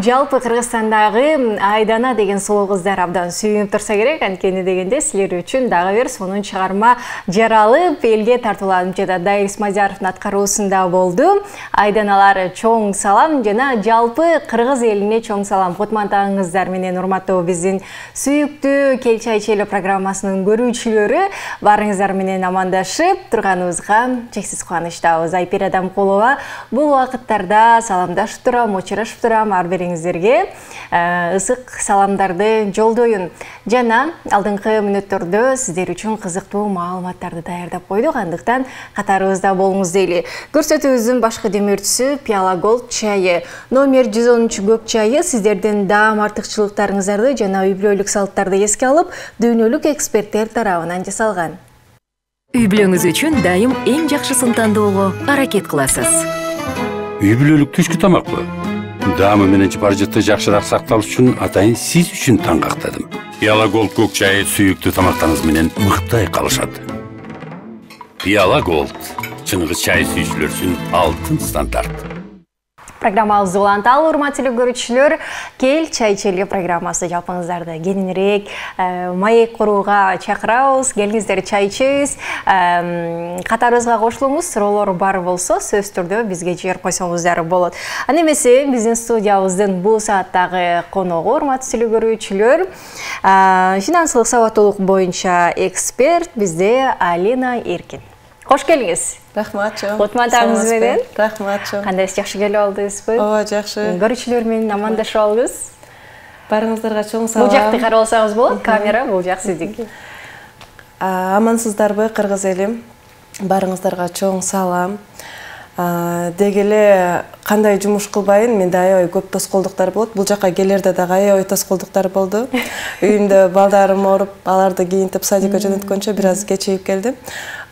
Жалпы Кыргызстандагы Айдана деген сулуу кыздар абдан сүйүнүп турса керек, анткени дегенде силер үчүн дагы бир сонун чыгарма жаралып, элге тартууланып жатат. Дайыр Исмазияровдун аткаруусунда болду. Айданалар чоң салам жана жалпы кыргыз элине чоң салам. Кутмандагыңыздар менен урматтуу биздин сүйүктүү Кел чай ичели программасынын көрүүчүлөрү, барыңыздар менен амандашып турганыбызга чексиз кубанычтабыз. Айпир Адамкулова бул убакыттарда саламдашып турам, очурашып турам, бириңиздерге ысык саламдарды жолдоюн. Жана алдыңкы мүнөттөрдө сиздер үчүн кызыктуу маалыматтарды даярдап койдук, андыктан катарыбызда болуңуз дейли. Көрсөтүүбүздүн башкы демөөрчүсү Пиала Голд чайы. Номер 113 көк чайы сиздердин даам артыкчылыктарыңыздарды жана үй бүлөлүк салттарды эске алып, дүйнөлүк эксперттер тарабынан жасалган. Үй бүлөңүз үчүн дайым эң жакшысын тандоого аракет кыласыз. Үй бүлөлүк түшкү тамакпы? Даамы менен жыпар-жыты жакшыраак сакталыш үчүн атайын сиз үчүн таңгактадым. Пиала Голд көк чайы сүйүктүү тамактарыңыз менен мыктай калышат. Пиала Голд чыныгы чай сүйүүчүлөр үчүн алтын стандарт. Программабызды уланталы, урматтуу көрүүчүлөр, Кел чай ичели программасы жалпыңыздарды кеңирээк маек курууга чакырабыз. Келиңиздер, чай ичебиз. Катарыбызга кошулуңуз, суроолор бар болсо, сөзсүз түрдө бизге жиберип койсоңуздар болот. Аны эмесе биздин студиябыздын бул сааттагы коногу, урматтуу көрүүчүлөр, финансылык сабаттуулук боюнча эксперт бизде Алина Эркин. Кош келиңиз. Рахмат чоң. Кутмандагыңыз менен. Рахмат чоң. Кандайсыз, жакшы келип алдыңызбы? Ооба, жакшы. Көрүүчүлөр менен амандашып алыңыз. Барыңыздарга чоң салам. Бул жакты карап алсаңыз болот, камера бул жак сиздики. Амансыздарбы, кыргыз элим? Барыңыздарга чоң салам. Деги эле кандай жумуш кылбайын, менде аябай көп тоскоолдуктар болот. Бул жака келерде дагы аябай тоскоолдуктар болду. Үйүмдө балдарым ооруп, аларды кийинтип садикке жөнөткөнчө бир аз кечигип келдим.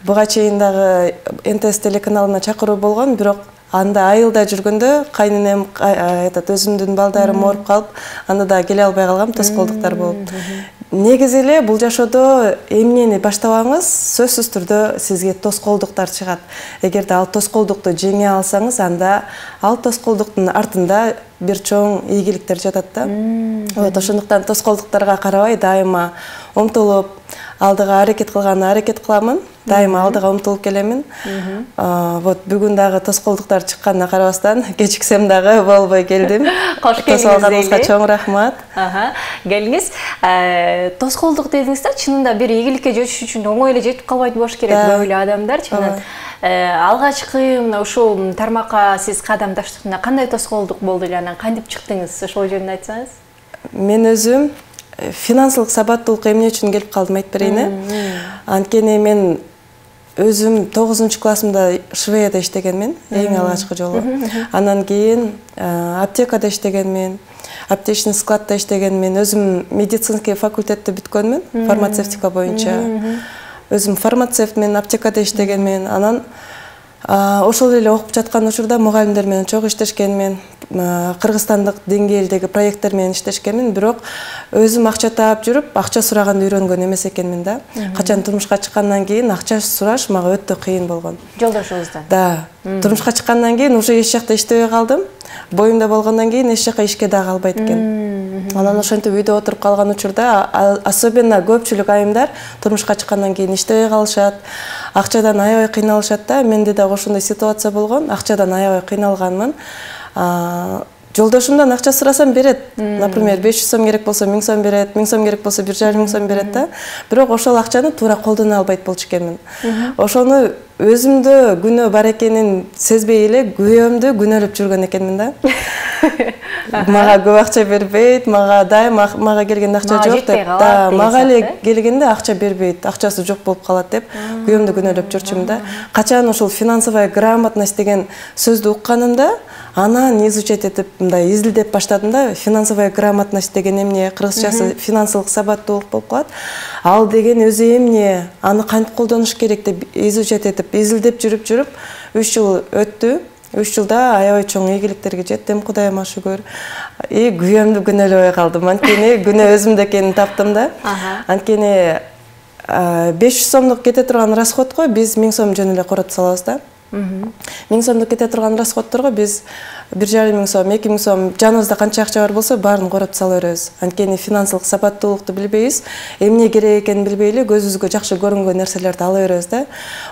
Буга чейин дагы НТС телеканалына чакыруу болгон, бирок анда айылда жүргөндө кайненем өзүмдүн балдарым ооруп калып, анда да келе албай калгам, тоскоолдуктар болуп. Негизи эле бул жашоодо эмнени баштабаңыз, сөзсүз түрдө сизге тоскоолдуктар чыгат. Эгерде ал тоскоолдукту жеңе алсаңыз, анда ал тоскоолдуктун артында бир чоң ийгиликтер жатат да. Ошондуктан тоскоолдуктарга карабай дайыма умтулуп, алдыга аракет кылганына аракет кыламын. Дайыма алдыга умтулуп келемин. Бүгүн дагы тоскоолдуктар чыкканына карабастан, кечиксем дагы болбой келдим. Кош келиңиз дейли. Чоң рахмат. Келиңиз. Тоскоолдук дедиңиз да, чынында бир ийгиликке жетиш үчүн оңой эле жетип калбайт болуш керек. Көп эле адамдар чынында. Алгачкы мына ушул тармакка сиз кадамдаштыкта кандай тоскоолдук болду эле, анан кантип чыктыңыз? Ошол жөнүндө айтсаңыз. Мен өзүм финансылык сабаттуулукка эмне үчүн келип калдым айтып берейин. Анткени мен өзүм 9-классымда Швеяда иштегенмин, эң алгачкы жолу. Анан кийин аптекада иштегенмин, аптечный складда иштегенмин, өзүм медицинский факультетти бүткөнмүн, фармацевтика боюнча. Өзүм фармацевтмин, аптекада иштегенмин. Анан ошол эле окуп жаткан учурда мугалимдер менен чогуу иштешкенмин, кыргызстандык деңгээлдеги проекттер менен иштешкенмин, бирок өзүм акча таап жүрүп, акча сураганды үйрөнгөн эмес экенмин да. Качан турмушка чыккандан кийин акча сураш мага өтө кыйын болгон. Жолдошуңуздан? Да. Турмушка чыккандан кийин уже эч жакта иштебей калдым. Боюмда болгондон кийин эч жака ишке дагы албайт экен. Анан ошентип үйдө отуруп калган учурда, особенно көпчүлүк айымдар турмушка чыккандан кийин иштебей калышат, акчадан аябай кыйналышат да. Менде дагы ошондой ситуация болгон, акчадан аябай кыйналганмын. Жолдошумдан акча сурасам берет. Например, 500 сом керек болсо 1000 сом берет, 1000 сом керек болсо 1,5 сом берет да. Бирок ошол акчаны туура колдоно албайт болчу экенмин. Ошону өзүмдө күнөө бар экенин сезбей эле күйөөмдү күнөөлөп жүргөн экенмин да. Мага көп акча бербейт, мага келгенде акча жок деп. Да, мага эле келгенде акча бербейт, акчасы жок болуп калат деп күйөөмдү күнөөлөп жүрчүмүн да. Качан ошол финансовая грамотность деген сөздү укканымда, анан изучать этип, мындай изилдеп баштадым да. Финансовая грамотность деген эмне, кыргызчасы финансылык сабаттуулук болуп калат. Ал деген өзү эмне, аны кантип колдонуш керек деп изучать этип, изилдеп жүрүп 3 жыл өттү. 3 жылда аябай чоң ийгиликтерге жеттим, Кудайыма шүгүр. Күйөөмдү күнөөлөбөй калдым. Анткени күнөө өзүмдө экенин таптым да. Анткени 500 сомдук кете турган расходко биз 1000 сом жөн эле коротуп салабыз да. 1000 сомдук кете турган расходторго биз 1,5 сом, 2 сом жаныбызда канча акча бар болсо баарын короп сала беребиз. Анткени финансылык сапаттуулукту билбейбиз, эмне керек экенин билбей эле көзүбүзгө жакшы көрүнгөн нерселерди ала беребиз да.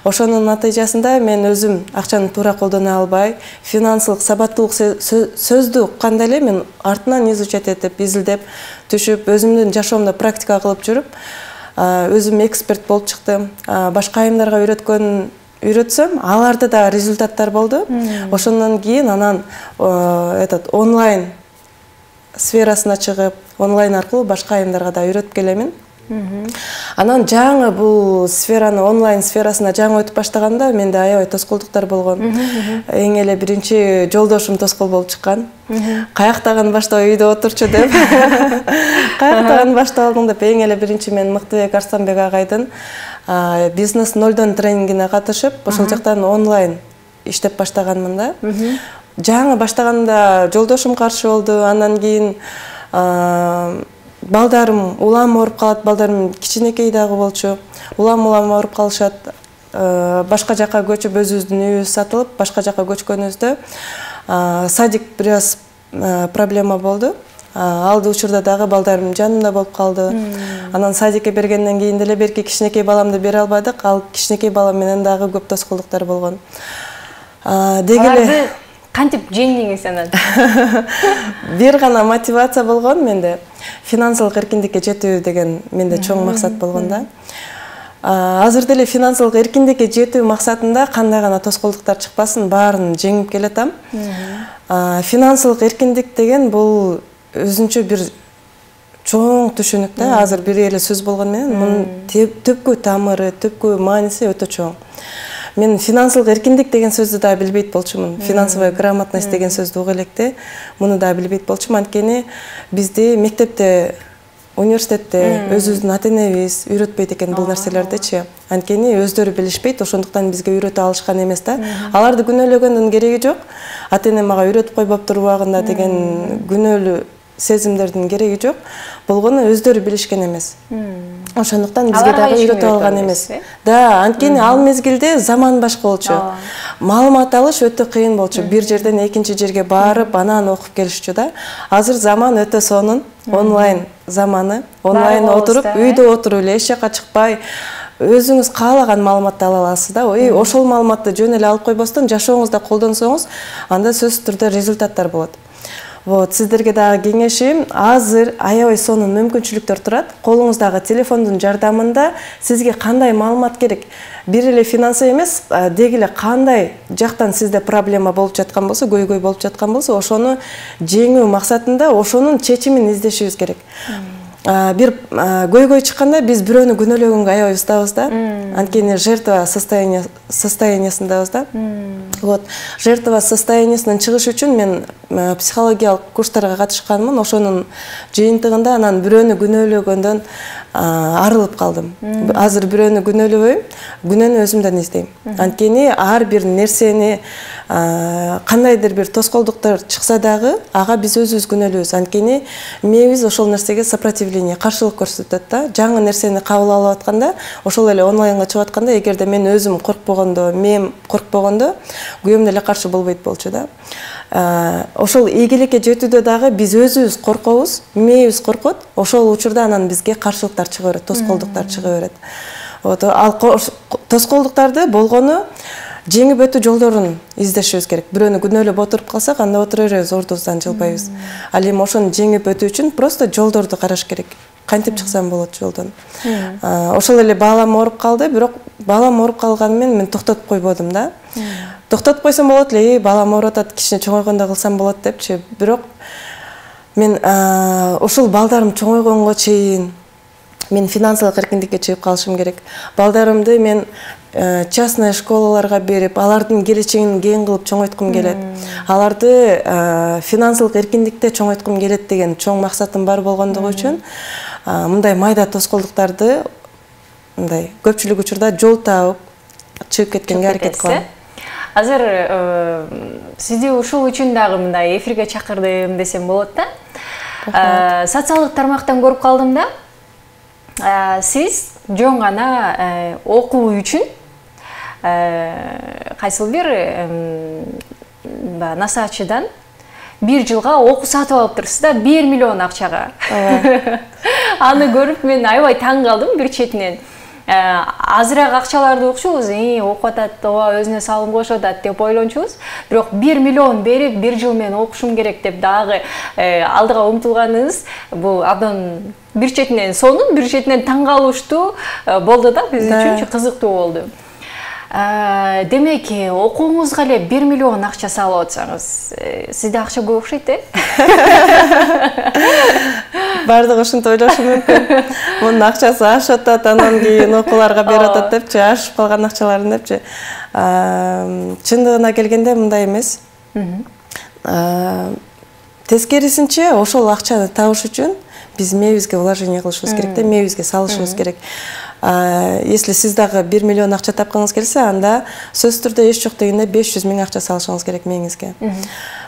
Ошонун натыйжасында мен өзүм акчаны туура колдоно албай, финансылык сабаттуулук сөздү укканда эле мен артынан изучать этип, изилдеп, түшүп, өзүмдүн жашоомдо практика кылып жүрүп, өзүм эксперт болуп чыктым. Башка айымдарга үйрөтсөм, аларда да результаттар болду. Ошондон кийин анан онлайн сферасына чыгып, онлайн аркылуу башка айымдарга да үйрөтүп келемин. Анан жаңы бул сфераны, онлайн сферасына жаңы өтүп баштаганда менде аябай тоскоолдуктар болгон. Эң эле биринчи жолдошум тоскоол болуп чыккан. Каяктаган баштап үйдө отурчу деп. Каяктаган баштап алдың деп эң эле биринчи мен Мыктыбек Арстанбек агайдын бизнес 0-дон тренингине катышып, ошол жактан онлайн иштеп баштаганмын да. Жаңы баштаганда жолдошум каршы болду, андан кийин балдарым улам ооруп калат, балдарым кичинекей дагы болчу. Улам ооруп калышат. Башка жака көчүп, өзүбүздүн үйүбүз сатылып, башка жака көчкөнүбүздө садик бир аз проблема болду. Алды учурда дагы балдарым жанымда болуп калды. Анан садикке бергенден кийин деле берки кичинекей баламды бере албадык. Ал кичинекей балам менен дагы көп тоскоолдуктар болгон. Аларды кантип жеңдиңиз анан? Бир гана мотивация болгон менде. Финансылык эркиндикке жетүү деген менде чоң максат болгон да. Азыр деле финансылык эркиндикке жетүү максатында кандай гана тоскоолдуктар чыкпасын, баарын жеңип келатам. Финансылык эркиндик деген бул өзүнчө бир чоң түшүнүк да. Азыр бир эле сөз болгон менен мунун түпкү тамыры, түпкү мааниси өтө чоң. Мен финансылык эркиндик деген сөздү да билбейт болчумун. Финансовая грамотность деген сөздү угуп электе, муну да билбейт болчумун. Анткени бизди мектепте, университетте өзүбүздүн ата-энебиз үйрөтпөйт экен бул нерселердичи. Анткени өздөрү билишпейт, ошондуктан бизге үйрөтө алышкан эмес да. Аларды күнөөлөгөндүн кереги жок. Ата-энем мага үйрөтүп койбоптур убагында деген күнөөлүү сезимдердин кереги жок. Болгону өздөрү билишкен эмес. Ошондуктан бизге дагы үйрөтө алган эмес. Да, анткени ал мезгилде заман башка болчу. Маалымат алыш өтө кыйын болчу. Бир жерден экинчи жерге барып, анан окуп келишчү да. Азыр заман өтө сонун, онлайн заманы. Онлайн отуруп, үйдө отуруп эле, эч жака чыкпай, өзүңүз каалаган маалыматты ала аласыз да. Ошол маалыматты жөн эле алып койбостон, жашооңузда колдонсоңуз, анда сөзсүз түрдө результаттар болот. Сиздерге дагы кеңешим, азыр аябай сонун мүмкүнчүлүктөр турат. Колуңуздагы телефондун жардамында сизге кандай маалымат керек? Бир эле финансы эмес, деги эле кандай жактан сизде проблема болуп жаткан болсо, көйгөй болуп жаткан болсо, ошону жеңүү максатында ошонун чечимин издешибиз керек. Бир көйгөй чыкканда биз бирөөнү күнөөлөгөнгө аябай устабыз да. Анткени жертва состояниясындабыз да. Жертва состояниясынан чыгыш үчүн мен психологиялык курстарга катышканмын. Ошонун жыйынтыгында анан бирөөнү күнөөлөгөндөн арылып калдым. Азыр бирөөнү күнөөлөбөйм, күнөөнү өзүмдөн издейм. Анткени ар бир нерсени кандайдыр бир тоскоолдуктар чыкса дагы, ага биз өзүбүз күнөөлөбүз. Анткени мээбиз ошол нерсеге сопротивление, каршылык көрсөтөт да. Жаңы нерсени кабыл алып атканда, ошол эле онлайнга чыгып атканда, эгерде мен өзүм коркпогондо, мээм коркпогондо, күйөөм деле каршы болбойт болчу да. Ошол ийгиликке жетүүдө дагы биз өзүбүз коркобуз, мээбиз коркот. Ошол учурда анан бизге каршылыктар чыга берет, тоскоолдуктар чыга берет. Ал тоскоолдуктарды болгону жеңип өтүү жолдорун издешибиз керек. Бирөөнү күнөөлөп отуруп калсак, анда отура беребиз, ордубуздан жылбайбыз. Ал эми ошону жеңип өтүү үчүн просто жолдорду караш керек. Кантип чыксам болот жолдон. Ошол эле балам ооруп калды, бирок балам ооруп калганы менен мен токтотуп койбодум да. Токтотуп койсом болот эле, балам ооруп атат, кичине чоңойгондо кылсам болот депчи. Бирок мен ошол балдарым чоңойгонго чейин мен финансылык эркиндикке чыгып калышым керек. Балдарымды мен частный школаларга берип, алардын келечегин кең кылып чоңойткум келет. Аларды финансылык эркиндикте чоңойткум келет деген чоң максатым бар болгондугу үчүн мындай майда тоскоолдуктарды мындай көпчүлүк учурда жол таап чыгып кеткенге аракет кылам. Азыр сизди ушул үчүн дагы мындай эфирге чакырдым десем болот да. Социалдык тармактан көрүп калдым да. Сиз жөн гана окуу үчүн кайсыл бир насаатчыдан 1 жылга оку сатып алып турсуз да 1 миллион акчага. Аны көрүп мен аябай таң калдым бир четинен. Азыраак акчаларды окушубуз, окуп атат, ооба өзүнө салым кошуп атат деп ойлончубуз. Бирок 1 миллион берип 1 жыл мен окушум керек деп дагы алдыга умтулганыңыз бул абдан бир четинен сонун, бир четинен таң калыштуу болду да, биз үчүн кызыктуу болду. Демек, окууңузга эле 1 миллион акча салып атсаңыз, сизде акча көп окшойт, Бардыгы ушинтип ойлошу мүмкүн. Мунун акчасы ашып атат, анан кийин окууларга берип атат депчи, ашып калган акчаларын депчи. Чындыгына келгенде мындай эмес. Тескерисинче, ошол акчаны табыш үчүн биз мээбизге вложение кылышыбыз керек да, мээбизге салышыбыз керек. Если сиз дагы 1 миллион акча тапкыңыз келсе, анда сөзсүз түрдө эч жок дегенде 500 000 акча салышыңыз керек мээңизге.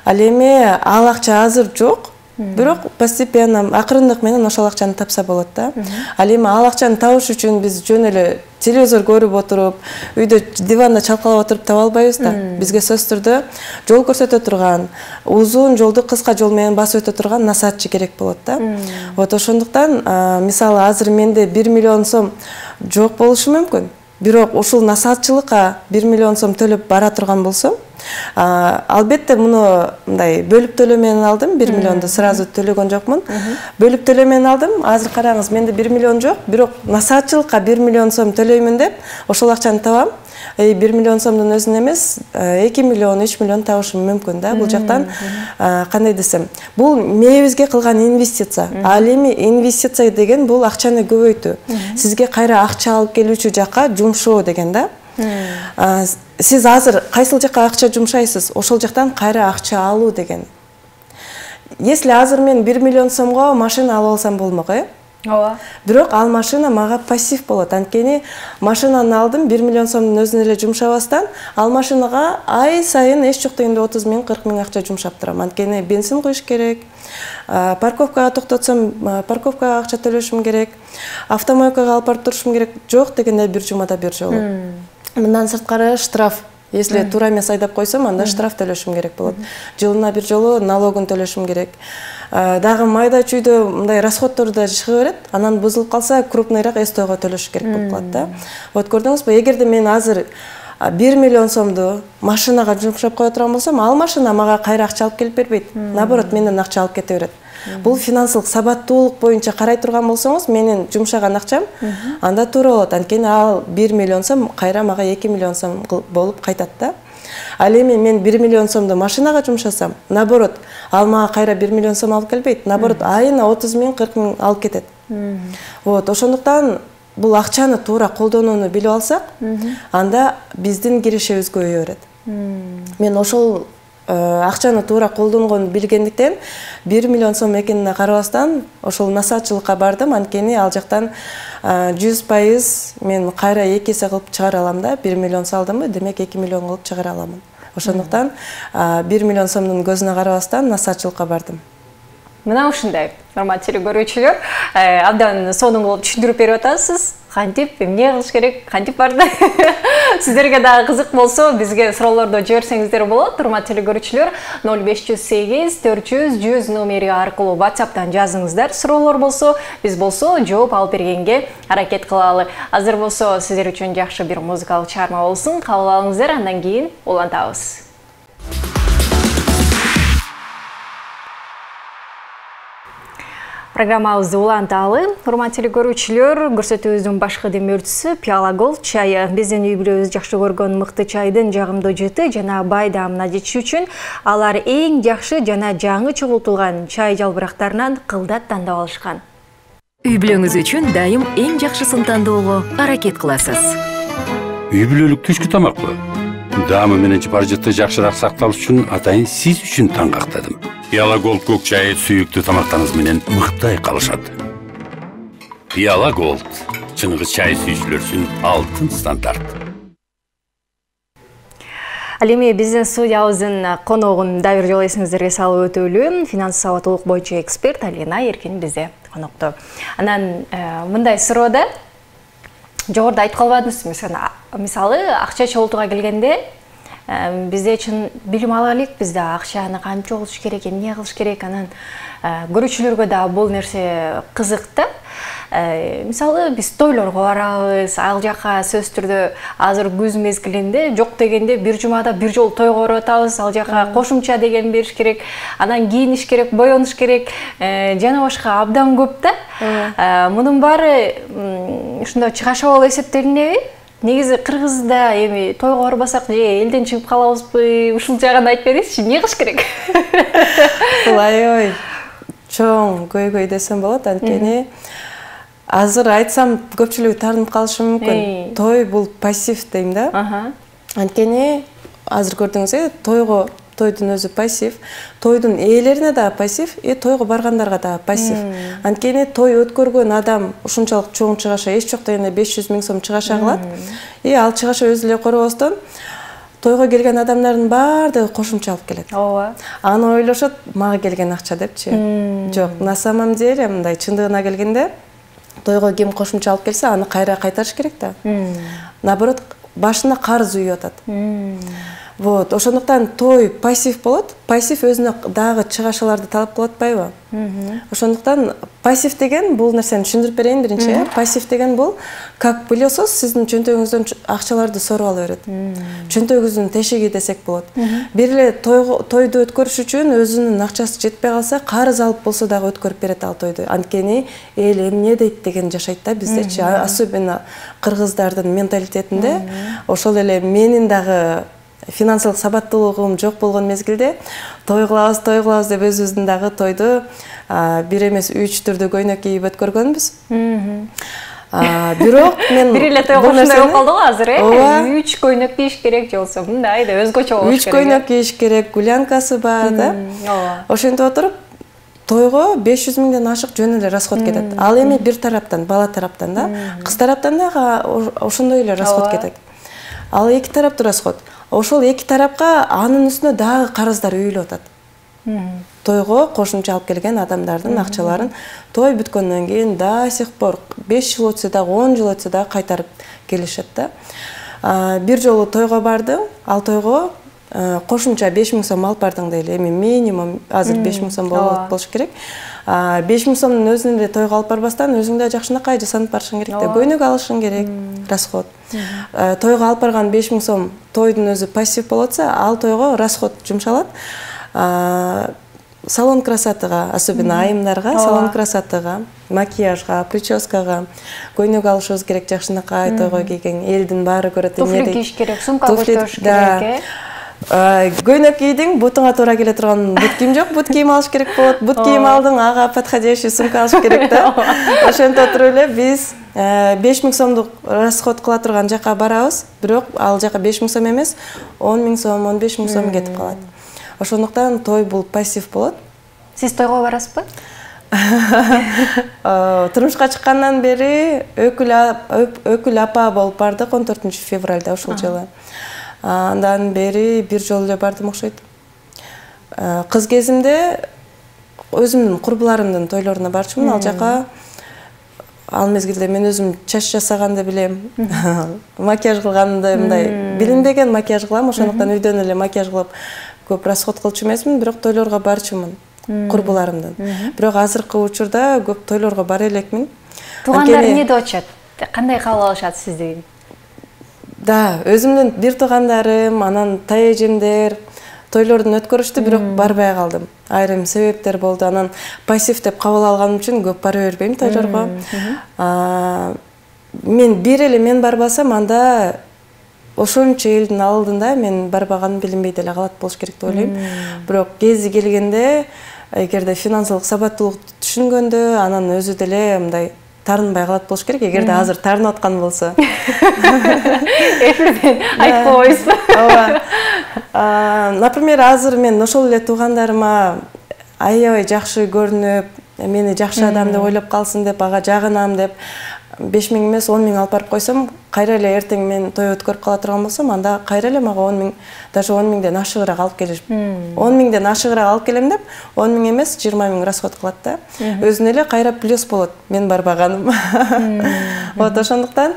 Ал эми ал акча азыр жок, бирок постепенно акырындык менен ошол акчаны тапса болот да. Ал эми ал акчаны табыш үчүн биз жөн эле телевизор көрүп отуруп, үйдө диванда чалкалап отуруп таба албайбыз да. Бизге сөзсүз түрдө жол көрсөтө турган, узун жолду кыска жол менен басып өтө турган насаатчы керек болот да. Вот ошондуктан, мисалы азыр менде 1 миллион сом жок болушу мүмкүн. Бирок ушул насаатчылыкка 1 миллион сом төлөп бара турган болсом, албетте муну мындай бөлүп төлөө менен алдым, 1 миллионду сразу төлөгөн жокмун. Бөлүп төлөө менен алдым. Азыр караңыз, менде 1 миллион жок, бирок насаатчылыкка 1 миллион сом төлөймүн деп ошол акчаны табам. 1 миллион сомдун өзүн эмес, 2 миллион, 3 миллион табышым мүмкүн да. Бул жактан кандай десем, бул мээбизге кылган инвестиция. Ал эми инвестиция деген бул акчаны көбөйтүү. Сизге кайра акча алып келүүчү жакка жумшоо деген да. Сиз азыр кайсыл жакка акча жумшайсыз, ошол жактан кайра акча алуу деген. Если азыр мен 1 миллион сомго машина алып алсам болмок, Ооба. Бирок ал машина мага пассив болот. Анткени машинаны алдым, 1 миллион сомдун өзүнө эле жумшабастан, ал машинага ай сайын эч жок дегенде 30 000, 40 000 акча жумшап турам. Анткени бензин куюш керек, парковкага токтотсом, парковкага акча төлөшүм керек, автомойкага алып барып турушум керек. Жок дегенде бир жумада бир жолу. Мындан сырткары штраф. Если туура эмес айдап койсом, анда штраф төлөшүм керек болот. Жылына бир жолу налогун төлөшүм керек. Дагы майда чүйдө мындай расходдор да чыга берет. Анан бузулуп калса, крупныйраак СТОга төлөш керек болуп калат да. Вот көрдүңүзбү, эгерде мен азыр 1 миллион сомду машинага жумшап кое турган болсом, ал машина мага кайра акча алып келип бербейт. Наоборот, менден акча алып кете берет. Бул финансылык сабаттуулук боюнча карай турган болсоңуз, менин жумшаган акчам анда туура болот. Анткени ал 1 миллион сом кайра мага 2 миллион сом болуп кайтат да. Ал эми мен 1 миллион сомду машинага жумшасам, наоборот, ал мага кайра 1 миллион сом алып келбейт. Наоборот, айына 30 000, 40 000 алып кетет. Вот, ошондуктан бул акчаны туура колдонууну билип алсак, анда биздин киришибиз көбөйө берет. Мен ошол акчаны туура колдонгонду билгендиктен 1 миллион сом экенине карабастан ошол насаатчылыкка бардым. Анткени ал жактан 100% мен кайра 2 эсе кылып чыгара алам да. 1 миллион салдымбы, демек 2 миллион кылып чыгара аламын. Ошондуктан 1 миллион сомдун көзүнө карабастан насаатчылыкка бардым. Мына ушундай, урматтуу көрүүчүлөр, абдан сонун кылып түшүндүрүп берип атасыз. Кантип, эмне кылыш керек, кантип барды. Сиздерге дагы кызык болсо, бизге суроолорду жиберсеңиздер болот. Урматтуу көрүүчүлөр, 0508 400 100 номери аркылуу WhatsApp'тан жазыңыздар. Суроолор болсо, биз болсо жооп алып бергенге аракет кылалы. Азыр болсо, сиздер үчүн жакшы бир музыкалык чыгарма болсун. Кабыл алыңыздар, андан кийин улантабыз. Программабызды уланталы. Урматтуу көрүүчүлөр, көрсөтүүбүздүн башкы демөөрчүсү Пиала Голд чайы. Биздин үй бүлөбүз жакшы көргөн мыкты чайдын жагымдуу жыты жана бай даамына жетиш үчүн алар эң жакшы жана жаңы чогултулган чай жалбырактарынан кылдат тандап алышкан. Үй бүлөңүз үчүн дайым эң жакшысын тандоого аракет кыласыз. Үй бүлөлүк түшкү тамакпы? Даамы менен жыпар-жыты жакшыраак сакталыш үчүн атайын сиз үчүн таңгактадым. Пиала Голд көк чайы сүйүктүү тамактарыңыз менен мыктай калышат. Пиала Голд чыныгы чай сүйүүчүлөр үчүн алтын стандарт. Ал эми биздин студиябыздын коногун да бир жолу эсиңиздерге салып өтөлү. Финанс сабаттуулук боюнча эксперт Алина Эркин бизде конокто. Анан мындай суроо да жогоруда айтып калбадыңыз, мисалы акча чогултууга келгенде бизде чын билим ала элекпиз да, акчаны кантип чогултуш керек, эмне кылыш керек, анан көрүүчүлөргө да бул нерсе кызык да. Мисалы биз тойлорго барабыз, ал жака сөзсүз түрдө азыр күз мезгилинде жок дегенде бир жумада бир жолу тойго барып атабыз, ал жака кошумча деген бериш керек, анан кийиниш керек, боёнуш керек, жана башка абдан көп да. Мунун баары ушундай чыгаша болуп эсептелинеби? Негизи Кыргызда эми тойго барбасак же элден чыгып калабызбы? Ушул жагын айтып бериңизчи, эмне кылыш керек? Ой, чоң көйгөй десем болот, анткени азыр айтсам көпчүлүгү тартынып калышы мүмкүн. Той бул пассив дейм да. Анткени азыр көрдүңүз, тойдун өзү пассив, тойдун ээлерине да пассив, тойго баргандарга да пассив. Анткени той өткөргөн адам ушунчалык чоң чыгаша, эч жок дегенде 500 000 сом чыгаша кылат. Ал чыгаша өзү эле коробостон тойго келген адамдардын баардыгы кошумча алып келет. Ооба. Аны ойлошот, мага келген акча депчи. Жок, на самом деле мындай чындыгына келгенде тойго ким кошумча алып келсе, аны кайра кайтарыш керек да. Наоборот, башына карыз уюп атат. Вот, ошондуктан той пассив болот. Пассив өзүнө дагы чыгашаларды талап кылып атпайбы? Ошондуктан пассив деген бул нерсени түшүндүрүп берейин биринчи. Пассив деген бул, как пылесос сиздин чөнтөгүңүздөн акчаларды соруп ала берет. Чөнтөгүңүздүн тешиги десек болот. Бир эле тойду өткөрүш үчүн өзүнүн акчасы жетпей калса, карыз алып болсо дагы өткөрүп берет ал тойду. Анткени эл эмне дейт деген жашайт да биздечи. Особенно кыргыздардын менталитетинде ошол эле менин дагы финансылык сабаттуулугум жок болгон мезгилде той кылабыз деп өзүбүздүн дагы тойду бир эмес 3 түрдө көйнөк кийип өткөргөнбүз. Бирок мен бир эле тойго ушундай болуп калды го азыр, 3 көйнөк кийиш керек же болсо мындай да өзгөчө болуш керек. 3 көйнөк кийиш керек, гулянкасы бар да. Ошентип отуруп тойго 500 000ден ашык жөн эле расход кетет. Ал эми бир тараптан, бала тараптан да, кыз тараптан дагы ошондой эле расход кетет. Ал эки тараптуу расход. Ошол эки тарапка анын үстүнө дагы карыздар үйүлүп атат. Тойго кошумча алып келген адамдардын акчаларын той бүткөндөн кийин до сих пор 5 жыл өтсө дагы 10 жыл өтсө дагы кайтарып келишет да. Бир жолу тойго бардым, ал тойго кошумча 5 000 сом алып бардың дейли. Эми минимум азыр 5 000 сом болуш керек. 5 000 сомдун өзүн эле тойго алып барбастан өзүң да жакшынакай жасанып барышың керек да. Көйнөк алышың керек, расход. Тойго алып барган 5 000 сом тойдун өзү пассив болотса, ал тойго расход жумшалат. Салон красотага, особенно айымдарга, салон красотага, макияжга, прическага, көйнөк алышыбыз керек жакшынакай тойго кийген элдин баары көрөт. Туфли кийиш керек, сумка көтөрүш керек. Көйнөк кийдиң, бутуңа туура келе турган бут кийим жок, бут кийим алыш керек болот. Бут кийим алдың, ага подходящий сумка алыш керек да. Ошентип отуруп эле биз 5 000 сомдук расход кыла турган жака барабыз, бирок ал жака 5 000 сом эмес, 10 000 сом, 15 000 сом кетип калат. Ошондуктан той бул пассив болот. Сиз тойго барасызбы? Турмушка чыккандан бери өкүл апа болуп бардык 14 февралда ушул жылы. Андан бери бир жолу эле бардым окшойт. Кыз кезимде өзүмдүн курбуларымдын тойлоруна барчумун. Ал жака ал мезгилде мен өзүм чач жасаганды билем, макияж кылганды, мындай билинбеген макияж кылам, ошондуктан үйдөн эле макияж кылып көп расход кылчу эмесмин, бирок тойлорго барчумун курбуларымдын. Бирок азыркы учурда көп тойлорго бара элекмин. Туугандар эмне деп атышат? Кандай кабыл алышат сизди? Да, өзүмдүн бир туугандарым, анан тайэжемдер тойлордун өткөрүштү, бирок барбай калдым. Айрым себептер болду. Анан пассив деп кабыл алганым үчүн көп бара бербейм тойлорго. Мен бир эле мен барбасам, анда ошончо элдин алдында мен барбаганым билинбей деле калат болуш керек деп ойлойм. Бирок кези келгенде, эгерде финансылык сабаттуулукту түшүнгөндө, анан өзү деле мындай тарынбай калат болуш керек. Эгерде азыр тарынып аткан болсо. Эфирден айтып койсуз. Ооба. Например, азыр мен ошол эле туугандарыма аябай жакшы көрүнүп, мени жакшы адам деп ойлоп калсын деп, ага жагынам деп 5 000 эмес 10 000 алып барып койсом, кайра эле эртең мен той өткөрүп кала турган болсом, анда кайра эле мага 10 000, даже 10 000ден ашыгыраак алып келишип. 10 000ден ашыгыраак алып келем деп, 10 000 эмес 20 000 расход кылат да. Өзүнө эле кайра плюс болот мен барбаганым. Вот ошондуктан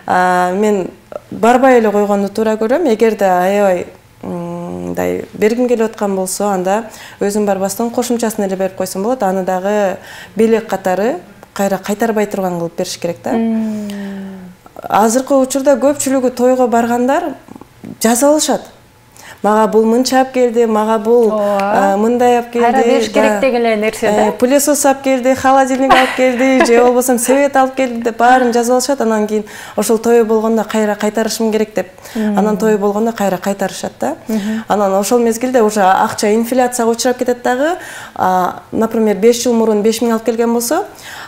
мен барбай эле койгонду туура көрөм. Эгерде аябай мындай бергим келип аткан болсо, анда өзүм барбастан кошумчасын эле берип койсом болот. Аны дагы белек катары кайра кайтарбай турган кылып бериш керек да. Азыркы учурда көпчүлүгү тойго баргандар жазып алышат. Мага бул мынча алып келди, мага бул мындай алып келди. Кайра бериш керек деген эле нерсе да. Пылесос алып келди, холодильник алып келди, же болбосо свет алып келди деп баарын жазып алышат. Анан кийин ошол той болгондо кайра кайтарышым керек деп. Анан той болгондо кайра кайтарышат да. Анан ошол мезгилде уже акча инфляцияга учурап кетет дагы. Например, 5 жыл мурун 5000 алып келген болсо,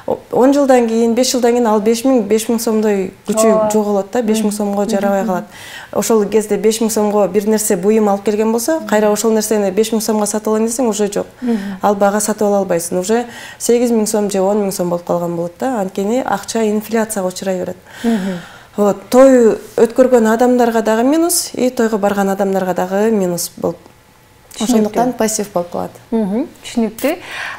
10 жылдан кийин, 5 жылдан кийин ал 5000 сомдой күчү жоголот да, 5000 сомго жарабай калат. Ошол кезде 5000 сомго бир нерсе буюм алып келген болсо, кайра ошол нерсени 5000 сомго сатып алайын десең, уже жок. Ал бага сатып ала албайсың. Уже 8000 сом же 10000 сом болуп калган болот да. Анткени акча инфляцияга учурай берет. Вот, той өткөргөн адамдарга дагы минус, и тойго барган адамдарга дагы минус болуп. Ошондуктан пассив болуп калат. Түшүнүктүү.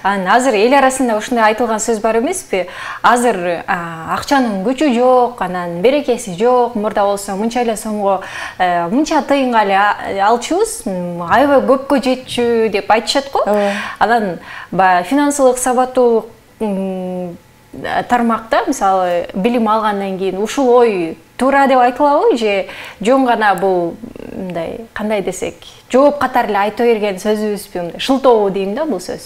Азыр эл арасында ушундай айтылган сөз бар эмеспи? Азыр акчанын күчү жок, анан берекеси жок. Мурда болсо мынча эле сомго мынча тыйынга эле алчубуз, аябай көпкө жетчү деп айтышат го. Анан финансылык сабаттуулук тармакта, мисалы, билим алгандан кийин ушул ой туура деп айтылабы же жөн гана бул мындай, кандай десек, жооп катары эле айта берген сөзүбүзбү, мындай шылтоо дейм да бул сөз.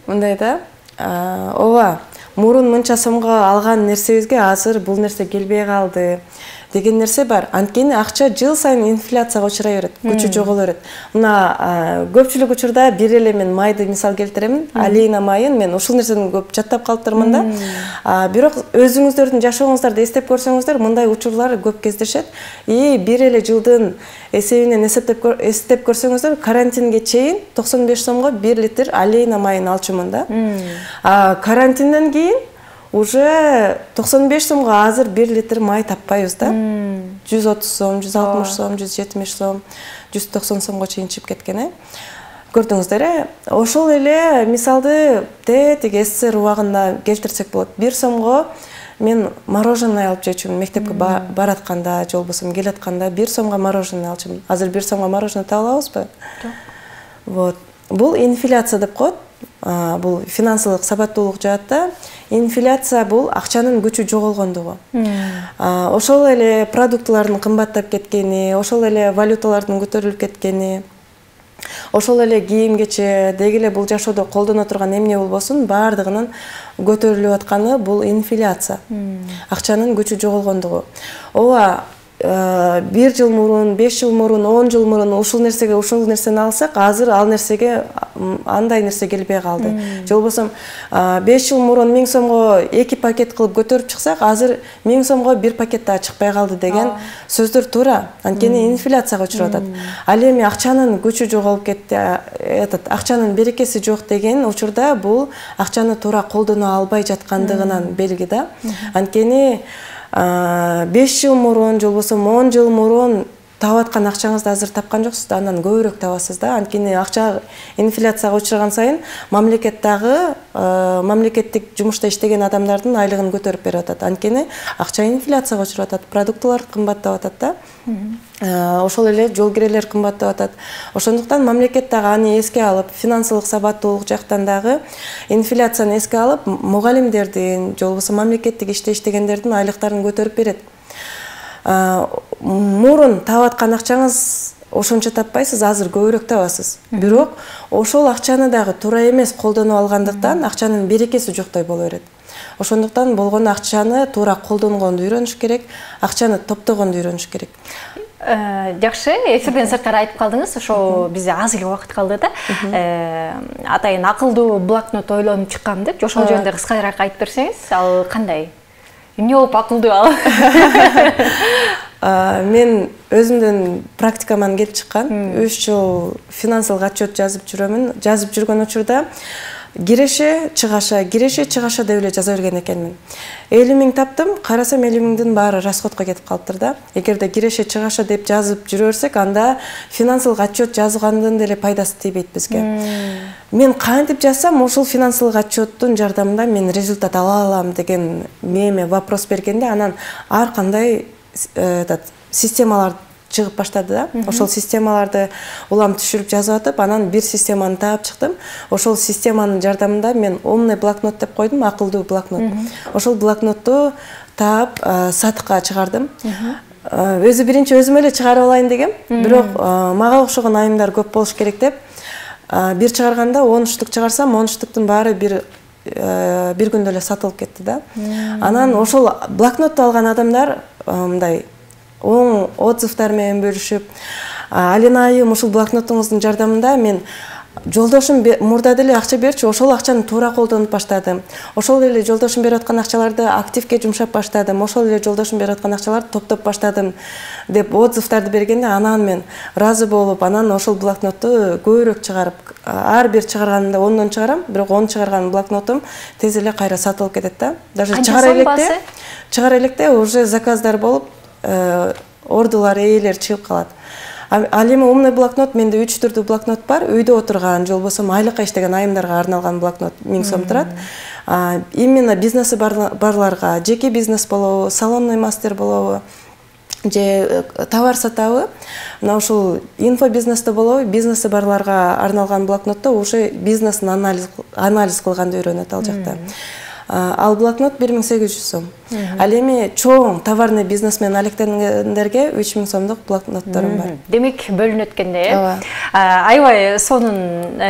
Мындай да, ооба, мурун мынча сомго алган нерсебизге азыр бул нерсе келбей калды деген нерсе бар. Анткени акча жыл сайын инфляцияга учурай берет, күчү жоголо берет. Мына көпчүлүк учурда бир эле мен майды мисал келтиремин. Алейна майын мен ушул нерсени көп жаттап калыптырмын да. Бирок өзүңүздөрдүн жашооңуздарда эстеп көрсөңүздөр, мындай учурлар көп кездешет. И бир эле жылдын эсебинен эстеп көрсөңүздөр, карантинге чейин 95 сомго 1 литр алейна майын алчумун да. Карантинден кийин уже 95 сомго азыр 1 литр май таппайбыз да. 130 сом, 160 сом, 170 сом, 190 сомго чейин чыгып кеткен. Көрдүңүздөр, ошол эле мисалды тетиги СССР убагында келтирсек болот. 1 сомго мен мороженое алып жечүмүн. Мектепке баратканда, же болбосо келатканда 1 сомго мороженое алчумун. Азыр 1 сомго мороженое таба алабызбы? Вот. Бул инфляция деп коет. Бул финансылык сабаттуулук жаатта инфляция бул акчанын күчү жоголгондугу. Ошол эле продуктлардын кымбаттап кеткени, ошол эле валюталардын көтөрүлүп кеткени, ошол эле кийим кече, деги эле бул жашоодо колдоно турган эмне болбосун, баардыгынын көтөрүлүп атканы бул инфляция. Акчанын күчү жоголгондугу. Ооба, 1 жыл мурун, 5 жыл мурун, 10 жыл мурун ушул нерсени алсак, азыр ал нерсеге андай нерсе келбей калды. Же болбосо 5 жыл мурун 1000 сомго 2 пакет кылып көтөрүп чыксак, азыр 1000 сомго 1 пакет да чыкпай калды деген сөздөр туура. Анткени инфляцияга учурап атат. Ал эми акчанын күчү жоголуп кетти, акчанын берекеси жок деген учурда бул акчаны туура колдоно албай жаткандыгынан белги да. Анткени 5 жыл мурун, же болбосо 10 жыл мурун таап аткан акчаңызды азыр тапкан жоксуз да, андан көбүрөөк табасыз да. Анткени акча инфляцияга учураган сайын мамлекеттагы мамлекеттик жумушта иштеген адамдардын айлыгын көтөрүп берип атат. Анткени акча инфляцияга учурап атат, продуктылар кымбаттап атат да. Ошол эле жол кирелер кымбаттап атат. Ошондуктан мамлекет дагы аны эске алып, финансылык сабаттуулук жактан дагы инфляцияны эске алып, мугалимдердин, же болбосо мамлекеттик иште иштегендердин айлыктарын көтөрүп берет. Мурун таап аткан акчаңыз ошончо таппайсыз, азыр көбүрөөк табасыз. Бирок ошол акчаны дагы туура эмес колдонуп алгандыктан акчанын берекеси жоктой боло берет. Ошондуктан болгону акчаны туура колдонгонду үйрөнүш керек, акчаны топтогонду үйрөнүш керек. Жакшы, эфирден сырткары айтып калдыңыз, ошо бизде аз эле убакыт калды да. Атайын акылдуу блокнот ойлонуп чыккам деп, ошол жөнүндө кыскараак айтып берсеңиз, ал кандай? Эмне болуп акылдуу ал? Мен өзүмдүн практикаман келип чыккан. 3 жыл финансылык отчет жазып жүрөмүн. Жазып жүргөн учурда киреше, чыгаша деп эле жаза берген экенмин. 50.000 таптым, карасам 50.000дин баары расходко кетип калыптыр да. Эгерде киреше, чыгаша деп жазып жүрө берсек, анда финансылык отчет жазгандын деле пайдасы тийбейт бизге. Мен кантип жазсам, ошол финансылык отчеттун жардамында мен результат ала алам деген мээме вопрос бергенде, анан ар кандай системалар чыгып баштады да. Ошол системаларды улам түшүрүп жазып атып, анан бир системаны таап чыктым. Ошол системанын жардамында мен умный блокнот деп койдум, акылдуу блокнот. Ошол блокнотту таап сатыкка чыгардым. Өзү биринчи өзүм эле чыгарып алайын дегем, бирок мага окшогон айымдар көп болуш керек деп, бир чыгарганда 10 штук чыгарсам, 10 штуктун баары бир күндө эле сатылып кетти да. Анан ошол блокнотту алган адамдар мындай оң отзывдар менен бөлүшүп, Алина айым ушул блокнотуңуздун жардамында мен жолдошум мурда деле акча берчү, ошол акчаны туура колдонуп баштадым. Ошол эле жолдошум берип аткан акчаларды активге жумшап баштадым. Ошол эле жолдошум берип аткан акчаларды топтоп баштадым деп отзывдарды бергенде, анан мен ыраазы болуп, анан ошол блокнотту көбүрөөк чыгарып, ар бир чыгарганымда 10дон чыгарам, бирок 10 чыгарган блокнотум тез эле кайра сатылып кетет да. Даже чыгара электе уже заказдар болуп, ордулар, ээлер чыгып калат. Ал эми умный блокнот, менде 3 түрдүү блокнот бар. Үйдө отурган, же болбосо айлыкка иштеген айымдарга арналган блокнот 1000 сом турат. Именно бизнеси барларга, жеке бизнес болобу, салонный мастер болобу, же товар сатабы, мына ушул инфобизнесте болобу, бизнеси барларга арналган блокнотто уже бизнесин анализ кылганды үйрөнөт ал жакта. Ал блокнот 1800 сом. Ал эми чоң товарный бизнесмен алектенгендерге 3000 сомдук блокнотторум бар. Демек бөлүнөт экенде, аябай сонун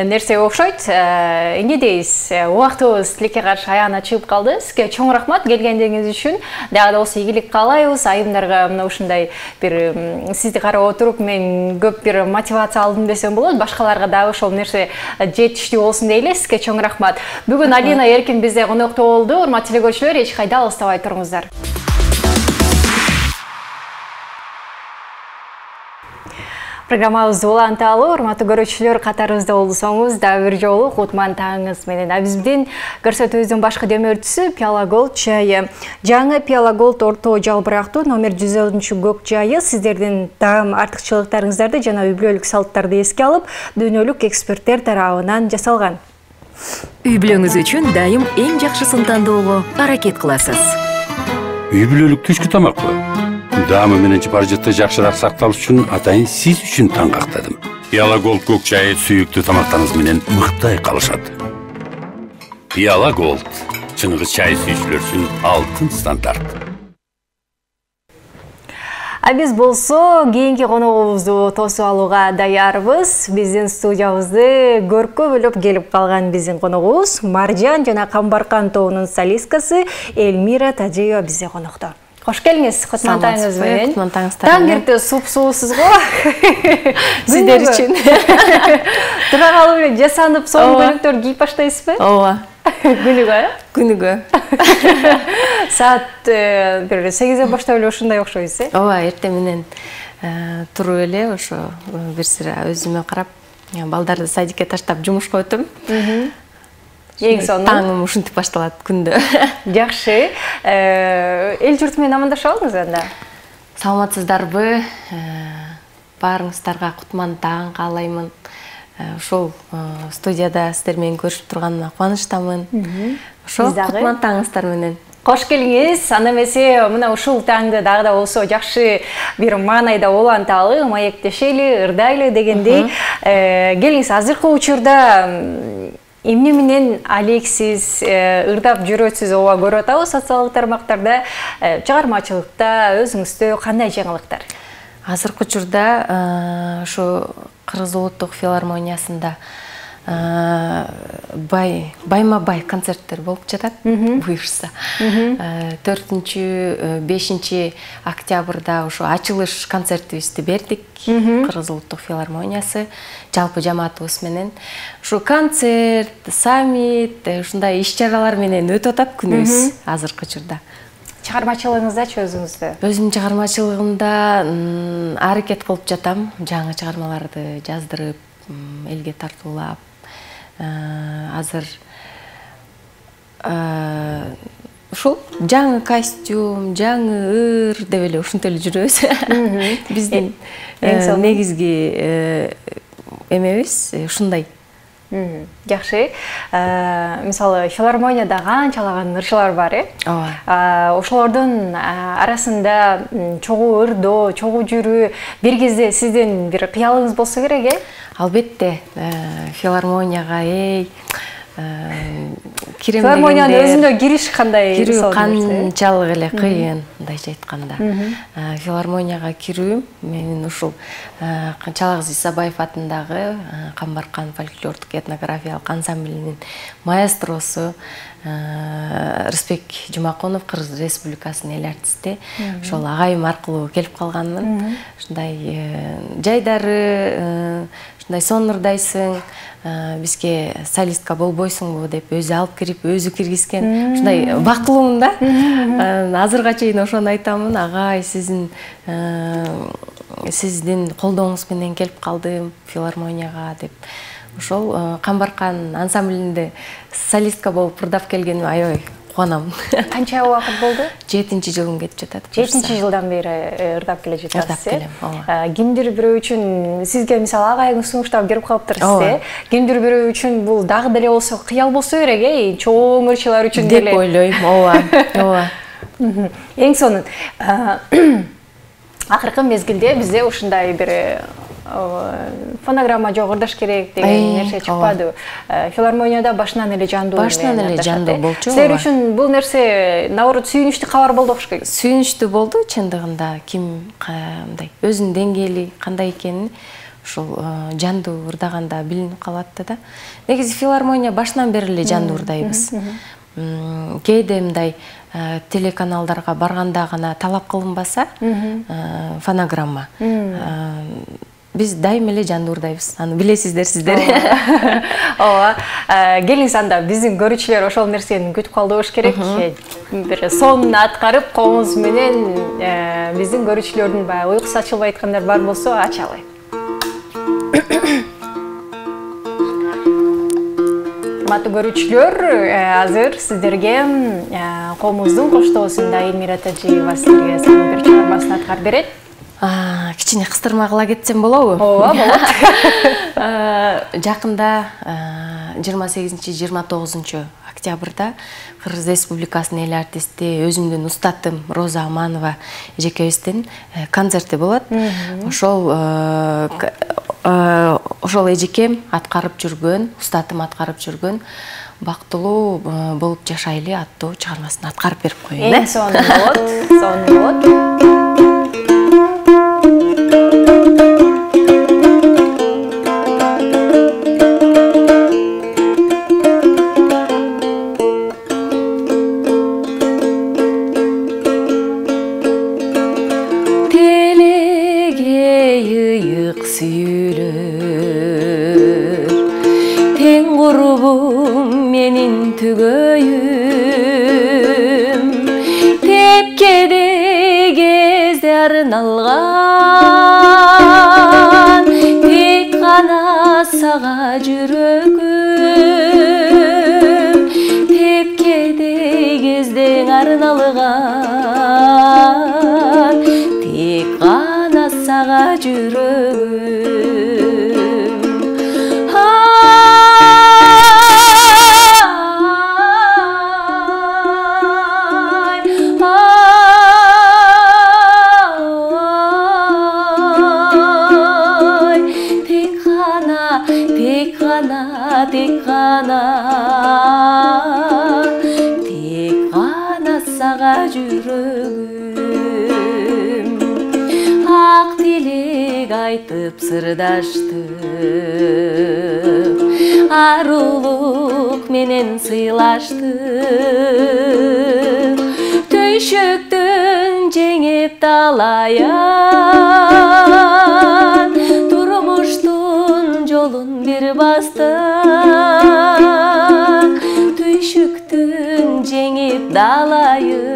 нерсе окшойт. Эмне дейсиз? Убактыбыз тилекке каршы аягына чыгып калды. Сизге чоң рахмат келгендигиңиз үчүн. Дагы да болсо ийгилик каалайбыз. Айымдарга мына ушундай бир сизди карап отуруп мен көп бир мотивация алдым десем болот. Башкаларга дагы ошол нерсе жетиштүү болсун дейле. Сизге чоң рахмат. Бүгүн Алина Эркин бизде конокто болду. Урматтуу телекөрүүчүлөр, эч кайда алыстабай туруңуздар. Программабызды уланталы, урматтуу көрүүчүлөр, катарыбызда болсоңуз дагы бир жолу кутман таңыңыз менен. Биздин көрсөтүүбүздүн башкы демөөрчүсү Пиала Голд чайы. Жаңы Пиала Голд орто жалбырактуу номер 110 көк чайы сиздердин таам артыкчылыктарыңыздарды жана үй бүлөлүк салттарды эске алып, дүйнөлүк эксперттер тарабынан жасалган. Үй бүлөңүз үчүн дайым эң жакшысын тандоого аракет кыласыз. Үй бүлөлүк түшкү тамакпы? Даамы менен жыпар-жытты жакшыраак сакталыш үчүн атайын сиз үчүн таңгактадым. Пиала Голд көк чайы сүйүктүү тамактарыңыз менен мыктай калышат. Пиала Голд чыныгы чай сүйүүчүлөр үчүн алтын стандарт. Биз болсо кийинки коногубузду тосуп алууга даярбыз. Биздин студиябызды көркө бөлөп келип калган биздин коногубуз Маржан жана Камбаркан тобунун солисткасы Эльмира Тажиева бизде конокто. Кош келиңиз, кутман таңыңыз менен. Кутман таңыңыздар. Таң эрте суп-суусуз го. Сиздер үчүн. Тура калып эле жасанып, сонун көйлөктөр кийип баштайсызбы? Ооба. Күнүгө? Күнүгө. Саат 8 баштап эле ушундай окшойсуз, э? Ооба, эртең менен туруп эле ошо бир сыра өзүмө карап, балдарды садикке таштап жумушка өтөм. Эң сонун. Таңым ушинтип башталат күндө. Жакшы. Эл журту менен амандашып алыңыз анда. Саламатсыздарбы? Баарыңыздарга кутман таң каалаймын. Ошол студияда сиздер менен көрүшүп турганына кубанычтамын. Ошол кутман таңыңыздар менен. Кош келиңиз. Анда эмесе мына ушул таңды дагы да болсо жакшы бир маанайда уланталы, маектешели, ырдайлы дегендей. Келиңиз, азыркы учурда эмне менен алексиз, ырдап жүрөсүз, ооба көрүп атабыз социалдык тармактарда, чыгармачылыкта өзүңүздө кандай жаңылыктар? Азыркы учурда ошо Кыргыз улуттук филармониясында байма-бай концерттер болуп жатат, буюрса. 4-5 октябрда ошо ачылыш концертибизди бердик. Кыргыз улуттук филармониясы жалпы жамаатыбыз менен. Ошо концерт, саммит, ушундай иш-чаралар менен өтүп атат күнүбүз азыркы учурда. Чыгармачылыгыңызда өзүңүздө? Өзүмдүн чыгармачылыгымда аракет кылып жатам, жаңы чыгармаларды жаздырып, элге тартуулап. Азыр ушул жаңы костюм, жаңы ыр деп эле ушинтип эле жүрөбүз. Биздин негизги эмебиз ушундай. Жакшы. Мисалы, филармонияда канчалаган ырчылар бар, Ооба. Ошолордун арасында чогуу ырдоо, чогуу жүрүү бир кезде сиздин бир кыялыңыз болсо керек, Албетте, филармонияга кирем филармониянын өзүнө кириш кандай? Кирүү канчалык эле кыйын, мындайча айтканда. Филармонияга кирүү менин ушул Чалагыз Исабаев атындагы Камбаркан фольклордук этнографиялык ансамблинин маэстросу Рысбек Жумаконов, Кыргыз Республикасынын эл артисти. Ошол агайым аркылуу келип калганмын. Ушундай жайдары, ушундай сонурдайсың, бизге солистка болбойсуңбу деп өзү алып кирип, өзү киргизген. Ушундай бактылуумун да. Азырга чейин ошону айтамын, агай, сиздин колдооңуз менен келип калдым филармонияга деп. Ошол Камбаркан ансамблинде солистка болуп ырдап келгениме аябай кубанам. Канча убакыт болду? 7-жылым кетип жатат. 7-жылдан бери ырдап келе жатасыз. Ырдап келем, ооба. Кимдир бирөө үчүн сизге мисалы агайыңыз сунуштап берип калыптыр, кимдир бирөө үчүн бул дагы деле болсо кыял болсо керек, чоң ырчылар үчүн деле. Деп ойлойм, ооба. Эң сонун акыркы мезгилде бизде ушундай бир фонограмма жок, ырдаш керек деген нерсе чыкпады. Филармонияда башынан эле жандуу. Башынан эле жандуу болчу. Силер үчүн бул нерсе наоборот сүйүнүчтүү кабар болду окшойт. Сүйүнүчтүү болду, чындыгында ким кандай өзүнүн деңгээли кандай экенин ушул жандуу ырдаганда билинип калат да. Негизи филармония башынан бери эле жандуу ырдайбыз. Кээде мындай телеканалдарга барганда гана талап кылынбаса, фонограмма. Биз дайым эле жандуу ырдайбыз. Аны билесиздер сиздер. Ооба. Келиңиз анда биздин көрүүчүлөр ошол нерсени күтүп калды болуш керек. Бир сонун аткарып, колуңуз менен биздин көрүүчүлөрдүн баягы уйкусу ачылбай айткандар бар болсо ачалы. Урматтуу көрүүчүлөр, азыр сиздерге коомубуздун коштоосунда Элмира Тажиева сиздерге сонун бир чыгармасын аткарып берет. Кичине кыстырма кыла кетсем болобу? Ооба, болот. Жакында 28-29 октябрда Кыргыз Республикасынын эл артисти өзүмдүн устатым Роза Аманова эжекебиздин концерти болот. Ошол эжекем аткарып жүргөн, устатым аткарып жүргөн бактылуу болуп жашайлы аттуу чыгармасын аткарып берип коеюн. Эң сонун болот, сонун болот. Арналган тек гана сага жүрөгүм, тепкеде кездең арналган тек гана сага жүрөгүм. Тек гана сага жүрөгүм. Ак тилек айтып сырдаштык, арулук менен сыйлаштык. Төйшөктөн жеңип талаян, турмуштун жолун бир бастык. Төйшөктөн жеңип далайын,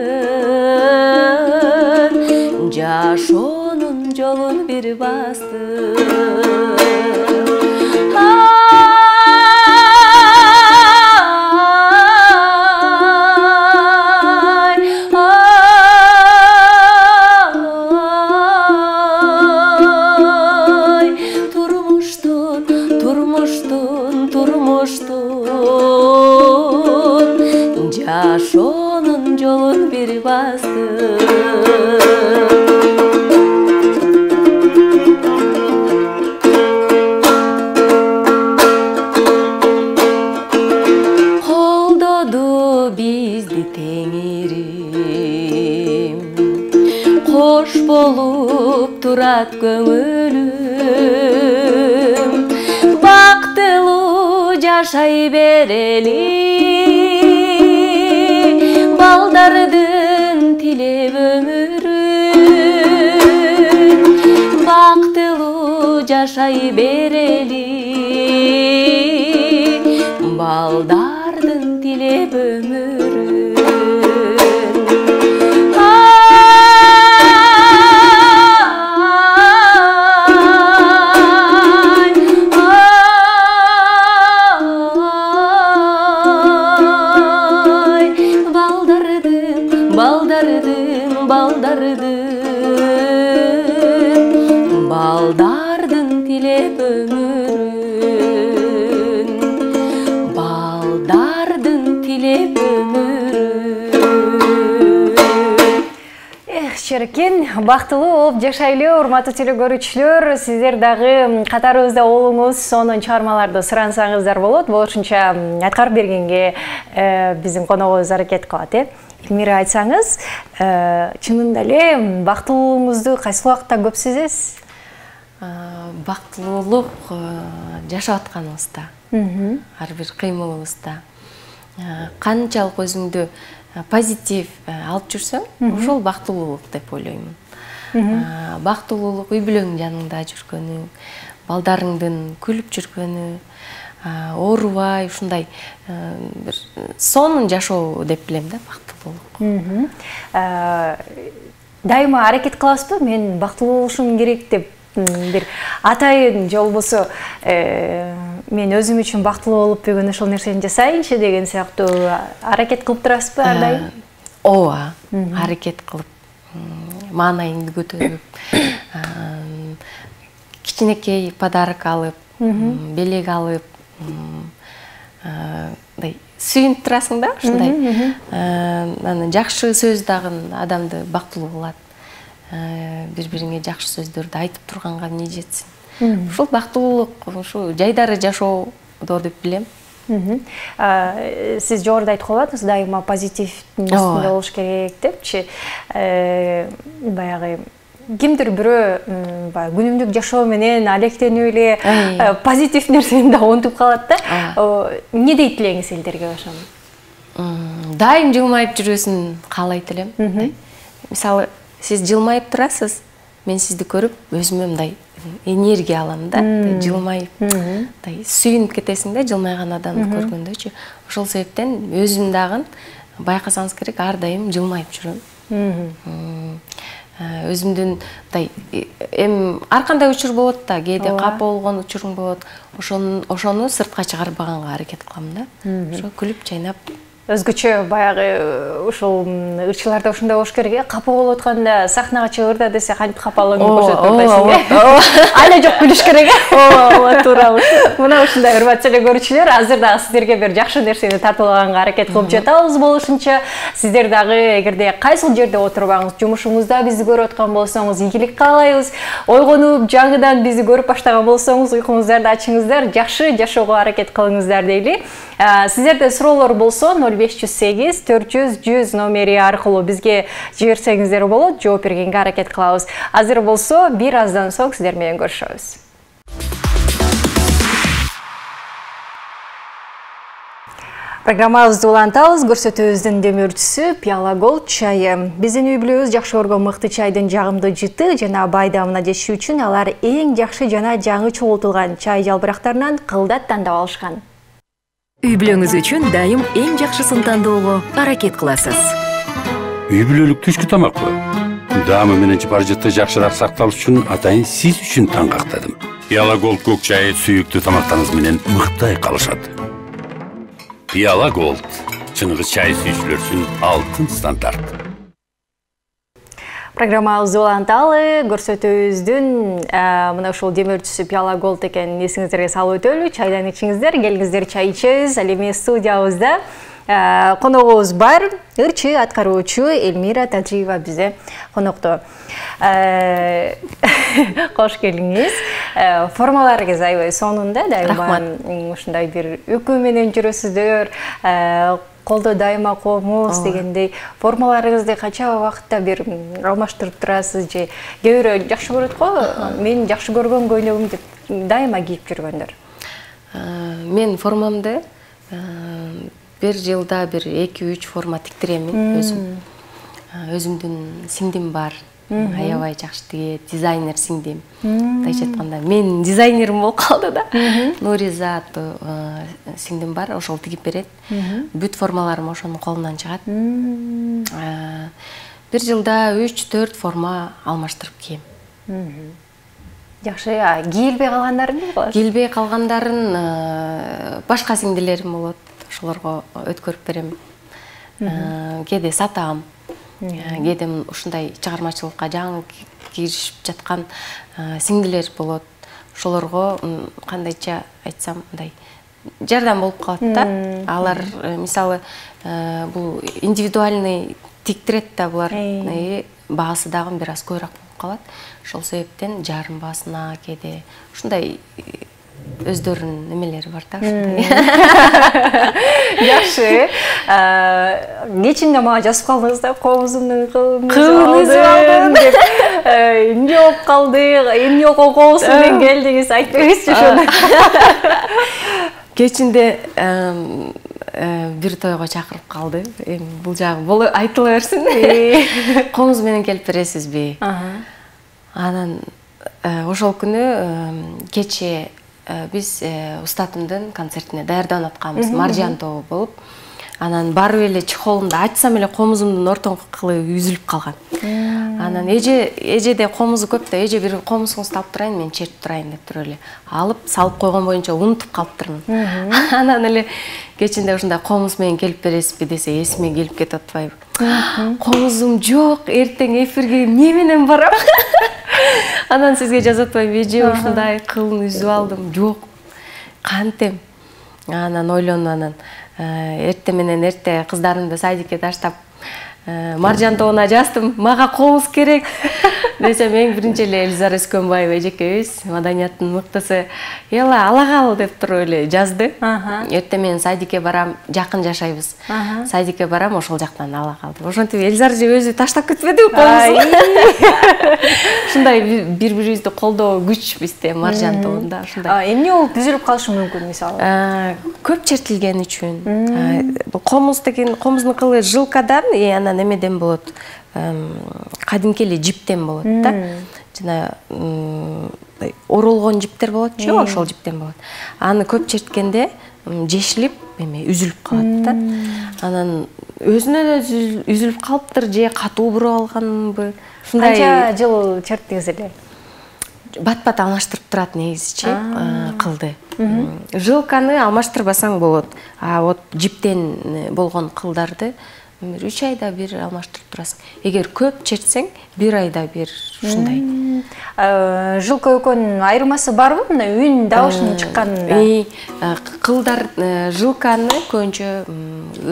жашоонун жолун бир бастык. турмуштун жашоонун жолун бир бастым. Колдоду бизди Теңирим, кош болуп турат көңүлүм, бактылуу жашай берели, балдардын тилеп өмүрүн, бактылуу жашай берели, балдардын тилеп өмүрүн. Балдардын тилеп өмүрүн, балдардын тилеп өмүрүн. Шеркен, бактылуу болуп жашайлы, урматтуу телекөрүүчүлөр, сиздер дагы катарыбызда болуңуз, сонун чыгармаларды сурансаңыздар болот. Болушунча аткарып бергенге биздин коногубуз аракет кылат, Элмира, айтсаңыз, чынында эле бактылуулугуңузду кайсы убакытта көп сезесиз? Бактылуулук жашап атканыбызда, ар бир кыймылыбызда, канчалык өзүңдү позитив алып жүрсөң, ошол бактылуулук деп ойлоймун. Бактылуулук үй бүлөңдүн жаныңда жүргөнү, балдарыңдын күлүп жүргөнү, оорубай ушундай бир сонун жашоо деп билем да, бактылуулук. Дайыма аракет кыласызбы? Мен бактылуу болушум керек деп бир атайын же болбосо мен өзүм үчүн бактылуу болуп бүгүн ошол нерсени жасайынчы деген сыяктуу аракет кылып турасызбы ар дайым? Ооба, аракет кылып, маанайыңды көтөрүп, кичинекей подарок алып, белек алып, сүйүнүп турасың да, ушундай. Анан жакшы сөз дагы адамды бактылуу кылат. Бири-бириңе жакшы сөздөрдү айтып турганга эмне жетсин. Ушул бактылуулук, ушу жайдары жашоодо деп билем. Сиз жогоруда айтып калдыңыз, дайыма позитивдин үстүндө болуш керек депчи. Баягы кимдир бирөө күнүмдүк жашоо менен алектенип эле позитив нерсени да унутуп калат да. Эмне дейт элеңиз элдерге ошону? Дайым жылмайып жүрөсүн каалайт элем. Мисалы, сиз жылмайып турасыз, мен сизди көрүп, өзүмө мындай энергия алам да, жылмайып, сүйүнүп кетесиң да, жылмайган адамды көргөндөчү. Ошол себептен өзүм дагы байкасаңыз керек, ар дайым жылмайып жүрөм. Өзүмдүн ар кандай учур болот да, кээде капа болгон учурум болот. Ошону сыртка чыгарбаганга аракет кылам да. Ошо күлүп жайнап. Өзгөчө баягы ушул ырчыларда ушундай болуш керек, капа болуп атканда сахнага чыгырда десе кантип капалыгыңды көрсөтүп атасың. Айла жок күлүш керек. Ооба, туура. Мына ушундай урматтуу телекөрүүчүлөр, азыр дагы сиздерге бир жакшы нерсени тартып алганга аракет кылып жатабыз болушунча. Сиздер дагы эгерде кайсыл жерде отурбаңыз, жумушуңузда бизди көрүп аткан болсоңуз, ийгилик каалайбыз. Ойгонуп, жаңыдан бизди көрүп баштаган болсоңуз, уйкуңуздарды ачыңыздар, жакшы жашоого аракет кылыңыздар дейли. Сиздерде суроолор болсо 0508 400 100 номери аркылуу бизге жиберсеңиздер болот, жооп бергенге аракет кылабыз. Азыр болсо бир аздан соң сиздер менен көрүшөбүз. Программабызды улантабыз. Көрсөтүүбүздүн демөөрчүсү Пиала Голд чайы. Биздин үй бүлөбүз жакшы көргөн мыкты чайдын жагымдуу жыты жана бай даамына жетишүү үчүн алар эң жакшы жана жаңы чогултулган чай жалбырактарынан кылдат тандап алышкан. Үй бүлөңүз үчүн дайым эң жакшысын тандоого аракет кыласыз. Үй бүлөлүк түшкү тамакпы? Даамы менен жыпар-жыты жакшыраак сакталыш үчүн атайын сиз үчүн таңгактадым. Пиала Голд көк чайы сүйүктүү тамактарыңыз менен мыктай калышат. Пиала Голд чыныгы чай сүйүүчүлөр үчүн алтын стандарт. Программабызды уланталы, көрсөтүүбүздүн мына ушул демир түсүп Пиала Голд экенин эсиңиздерге салып өтөлү. Чайдан ичиңиздер, келиңиздер чай ичебиз. Ал эми студиябызда коногубуз бар. Ырчы аткаруучу Эльмира Тажиева бизде конокто. Кош келиңиз. Формаларыңыз аябай сонунда, дайыма ушундай бир үкү менен жүрөсүздөр. Колдо дайыма комуз дегендей формаларыңызды канча убакытта бир алмаштырып турасыз же кээ бирөө жакшы көрөт го, мен жакшы көргөн көйнөгүм деп дайыма кийип жүргөндөр. Мен формамды бир жылда бир 2-3 форма тиктиремин өзүм. Өзүмдүн сиңдим бар. Аябай жакшы тигет, дизайнер сиңдим. Тайча айтканда мен дизайнерим болуп калды да. Нуриза сиңдим бар, ошол тигип берет. Бүт формаларым ошонун колунан чыгат. Бир жылда 3-4 форма алмаштырып кийем. Жакшы, кийилбей калгандарын эмне кыласыз? Кийилбей калгандарын башка сиңдилерим болот. Ошолорго өткөрүп берем. Кээде сатам. Кээде ушундай чыгармачылыкка жаңы киришип жаткан сиңдилер болот. Ошолорго кандайча айтсам, мындай жардам болуп калат да. Алар мисалы бул индивидуальный тиктирет да булар. Баасы дагы бир аз көбүрөөк болуп калат. Ошол себептен жарым баасына кээде ушундай өздөрүнүн немелери бар да, ушундай. Жакшы. Кечинде мага жазып калдыңыз да, комузумдун кылын алдым деп. Эмне болуп калды, эмне окугус менен келдиңиз, айтпаңызчы ошону. Кечинде бир тойго чакырып калды. Эми бул жагы айтыла берсин. Комуз менен келип бересизби? Анан ошол күнү кече биз устатымдын концертине даярданып атканбыз. Маржан тобу болуп, анан барып эле чехолумду ачсам эле комузумдун ортоңку кылы үзүлүп калган. Анан эжеде комузу көп да, эже бир комузуңузду алып турайын, мен чертип турайын деп туруп эле алып, салып койгон боюнча унутуп калыптырмын. Анан эле кечинде ушундай комуз менен келип бересизби десе, эсиме келип кетип атпайбы. Комузум жок, эртең эфирге эмне менен барам? Анан сизге жазып атпайбы, эже ушундай кылын үзүп алдым. Жок, кантем? Анан ойлондум, анан эрте менен эрте кыздарымды садикке таштап Маржан тобуна жаздым, мага комуз керек десем, эң биринчи эле Элизара Өскөнбаева эжекебиз, маданияттын мыктысы, ала кал деп туруп эле жазды. Эрте менен садикке барам, жакын жашайбыз. Садикке барам, ошол жактан ала кал деп. Ошентип Элизара өзү таштап кетпеди комузду. Ушундай бири-бирибизди колдоо күч бизде Маржан тобунда ушундай. Эмне болуп түзүлүп калышы мүмкүн мисалы? Көп чертилген үчүн. Бул комуз деген, комуздун кылы жылкадан, анан эмеден болот, кадимки эле жиптен болот да. Жана оролгон жиптер болотчу, ошол жиптен болот. Аны көп черткенде жешилип, эме үзүлүп калат да. Анан өзүнөн өзү үзүлүп калыптыр же катуу буруп алганбы? Канча жыл черттиңиз эле? Бат-бат алмаштырып турат негизичи кылды. Жылканы алмаштырбасаң болот. А вот жиптен болгон кылдарды 3 айда бир алмаштырып турасың. Эгер көп чертсең, 1 айда бир ушундай. Жылка экөөнүн айырмасы барбы? Мына үн дабышынын чыкканында. Кылдар жылканы көбүнчө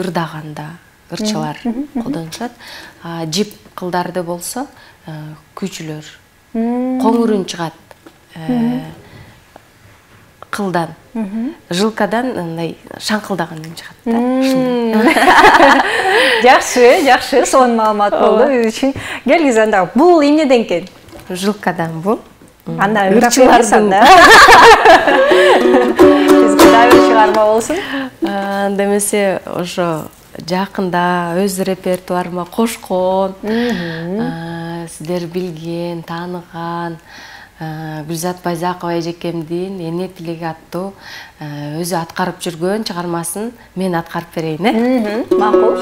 ырдаганда ырчылар колдонушат. Жип кылдарды болсо күйчүлөр коңурун чыгат кылдан. Жылкадан андай шаңкылдаган чыгат да. Жакшы, сонун маалымат болду биз үчүн. Келиңиз анда, бул эмнеден экен? Жылкадан бул. Анда ырчылардын да. Бизге да бир чыгарма болсун. Демесе ошо жакында өз репертуарыма кошкон, сиздер билген, тааныган Гүлзат Байзакова эжекемдин Эне тилеги аттуу өзү аткарып жүргөн чыгармасын мен аткарып берейин, Макул.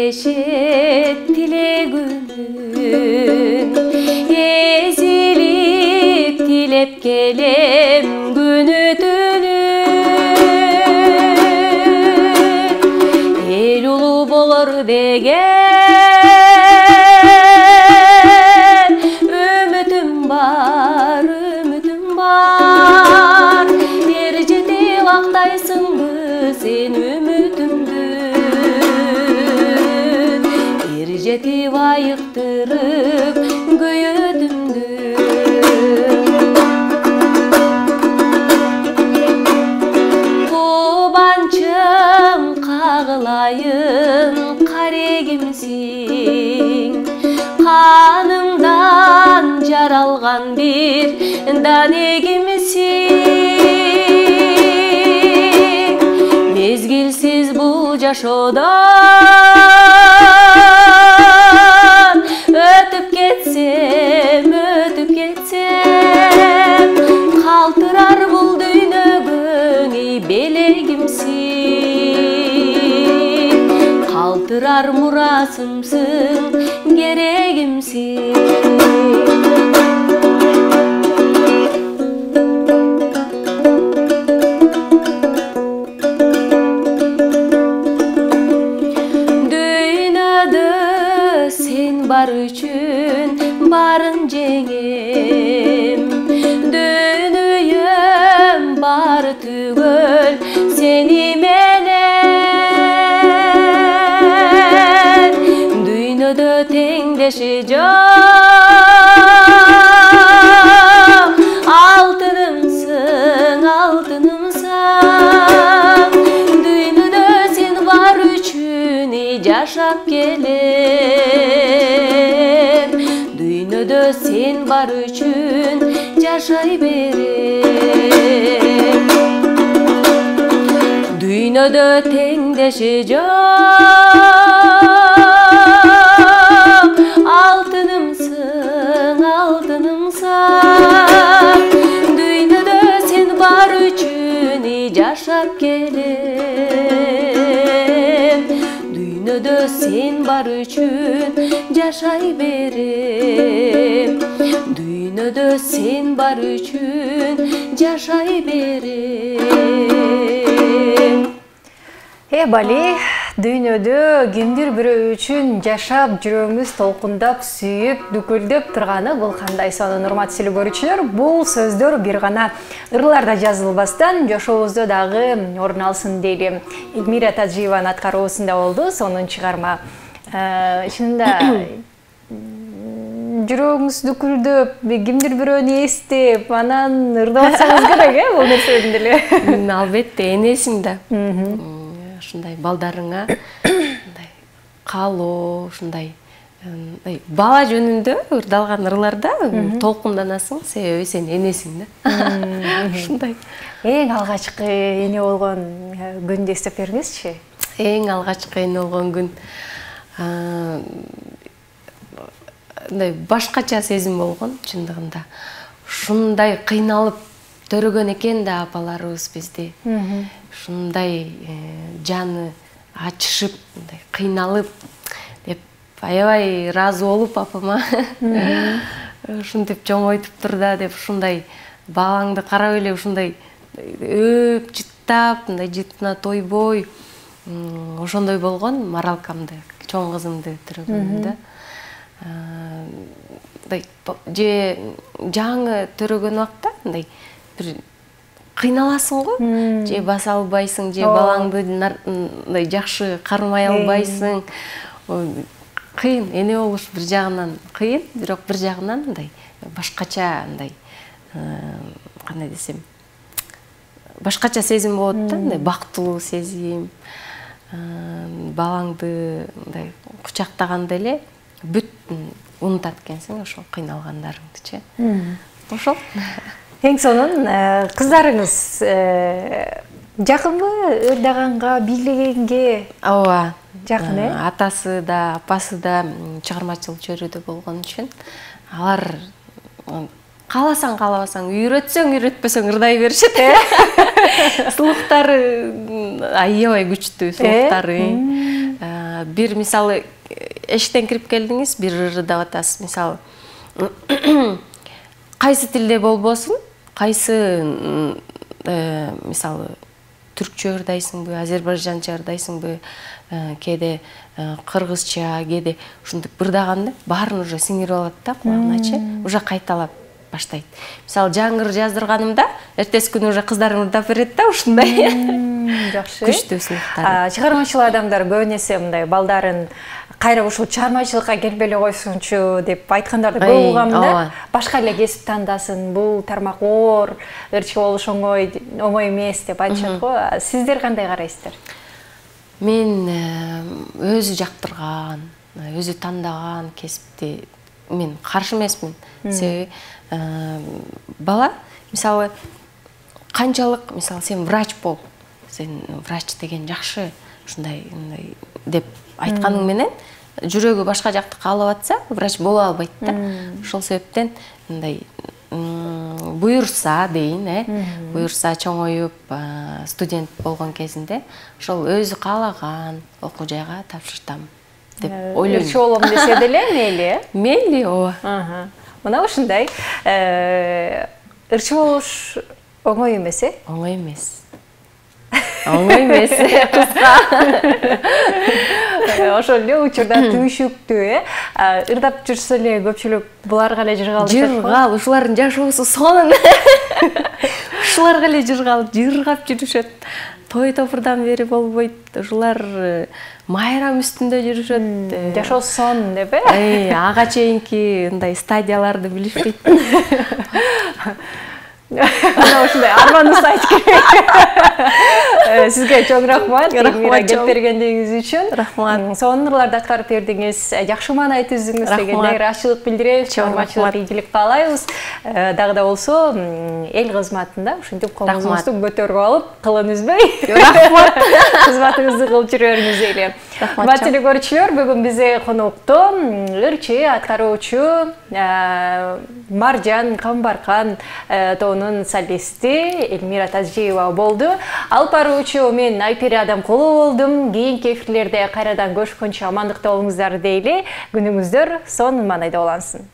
келешет тилегүнүн эзилип тилеп келем күнү түнү эл улуу болор деген үмүтүм бар эр жетип актайсыңбы сен үмүтүмдү эр жетип айыктырып күйөтүмдү кубанчым кагылайын карегимсиң каныңдан жаралган бир данегимсиң мезгилсиз бул жашоодон өтүп кетсем калтырар бул дүйнөгө белегимсиң калтырар мурасымсың керегимсиң бар үчүн барын жеңем дүйнөм бары түгөл сени менен дүйнөдө теңдеши жок алтынымсың дүйнөдө сен бар үчүн жашап келем дүйнөдө сен бар үчүн жашай берем дүйнөдө теңдеши жок алтынымсың дүйнөдө сен бар үчүн жашап келем дүйнөдө сен бар үчүн жашай берем дүйнөдө сен бар үчүн жашай берем Бали, дүйнөдө кимдир бирөө үчүн жашап жүрөгүбүз толкундап сүйүп дүкүлдөп турганы бул кандай сонун урматтуу көрүүчүлөр. Бул сөздөр бир гана ырларда жазылбастан жашообузда дагы орун алсын дейли Эльмира Тажиеванын аткаруусунда болду сонун чыгарма. Чынында жүрөгүңүз дүкүлдөп кимдир бирөөнү эстеп анан ырдап атсаңыз керек бул нерседен деле. Албетте энесиң да. Ушундай балдарыңа каалоо ушундай бала жөнүндө ырдалган ырларда толкунданасың, себеби сен энесиң да. Ушундай. Эң алгачкы эне болгон күндү эстеп бериңизчи. Эң алгачкы эне болгон күн башкача сезим болгон чындыгында. Ушундай кыйналып төрөгөн экен да апаларыбыз бизди. Ушундай жаны ачышып, кыйналып деп аябай ыраазы болуп апама ушинтип чоңойтуптур да деп ушундай балаңды карап эле ушундай өп жыттап, мындай жытына тойбой ошондой болгон Маралкамды, чоң кызымды төрөгөнүмдө. Же жаңы төрөгөн убакта мындай бир кыйналасың го, же баса албайсың, же балаңды жакшы кармай албайсың. Кыйын, эне болуш бир жагынан кыйын, бирок бир жагынан мындай башкача мындай кандай десем, башкача сезим болот да, мындай бактылуу сезим. Балаңды мындай кучактаганда эле бүт унутат экенсиң ошол кыйналгандарыңдычы. Ошол. Эң сонун кыздарыңыз жакынбы ырдаганга, бийлегенге? Ооба. Жакын, Атасы да, апасы да чыгармачылык чөйрөдө болгон үчүн алар кааласаң каалабасаң, үйрөтсөң үйрөтпөсөң ырдай беришет. Сулуктары аябай күчтүү, сулуктары. бир мисалы эшиктен кирип келдиңиз, бир ырдап атасыз. Мисалы кайсы тилде болбосун, кайсы мисалы түркчө ырдайсыңбы, азербайжанча ырдайсыңбы, кээде кыргызча, кээде ушинтип ырдаганда баарын уже сиңирип алат да кулагыначы, уже кайталап баштайт. Мисалы жаңыр жаздырганымда, эртеси күнү уже кыздарым ырдап берет да, ушундай. Жакшы. Күчтүү сыйыктар. Чыгармачыл адамдар көбүнесе мындай балдарын кайра ушул чыгармачылыкка келип эле койсунчу деп айткандарды көп угам да. Башка эле кесип тандасын, бул тармак оор, ырчы болуш оңой эмес деп айтышат го. Сиздер кандай карайсыздар? Мен өзү жактырган, өзү тандаган кесипти мен каршы эмесмин. Себеби бала, мисалы, канчалык, мисалы, сен врач бол, сен врач деген жакшы, ушундай деп айтканың менен жүрөгү башка жакты каалап атса, врач боло албайт да. Ошол себептен мындай буюрса дейин, буюрса чоңоюп студент болгон кезинде ошол өзү каалаган окуу жайга тапшыртам деп ойлойм. Ырчы болом десе деле мейли? Мейли, ооба. Мына ушундай ырчы болуш оңой эмес, Оңой эмес. Оңой эмес, кыска. Ошол эле учурда түйшүктүү, ырдап жүрсө эле көпчүлүк буларга эле жыргалышат. Жыргал, ушулардын жашоосу сонун. Ушуларга эле жыргап жүрүшөт. Той топурдан бери болбойт. Ушулар майрам үстүндө жүрүшөт. Жашоосу сонун деп, ага чейинки мындай стадияларды билишпейт. Мына ушундай арманыңызды айтып керек. Сизге чоң рахмат. Келип бергендигиңиз үчүн. Рахмат. Сонун ырларды аткарып бердиңиз. Жакшы маанай түздүңүз дегендей ырашчылык билдиребиз. Чыгармачылык ийгилик каалайбыз. Дагы да болсо эл кызматында ушинтип колуңузду көтөрүп алып, кылын үзбөй. Рахмат. Кызматыңызды кылып жүрөрүңүз дейли. Кымбаттуу телекөрүүчүлөр, бүгүн бизде конокто ырчы аткаруучу Маржан Камбаркан тоонун солисти Эльмира Тазжиева болду. Алып баруучу мен Айпери Адамкулу болдум. Кийинки эфирлерде кайрадан көрүшкөнчө амандыкта болуңуздар дейли. Күнүңүздөр сонун маанайда улансын.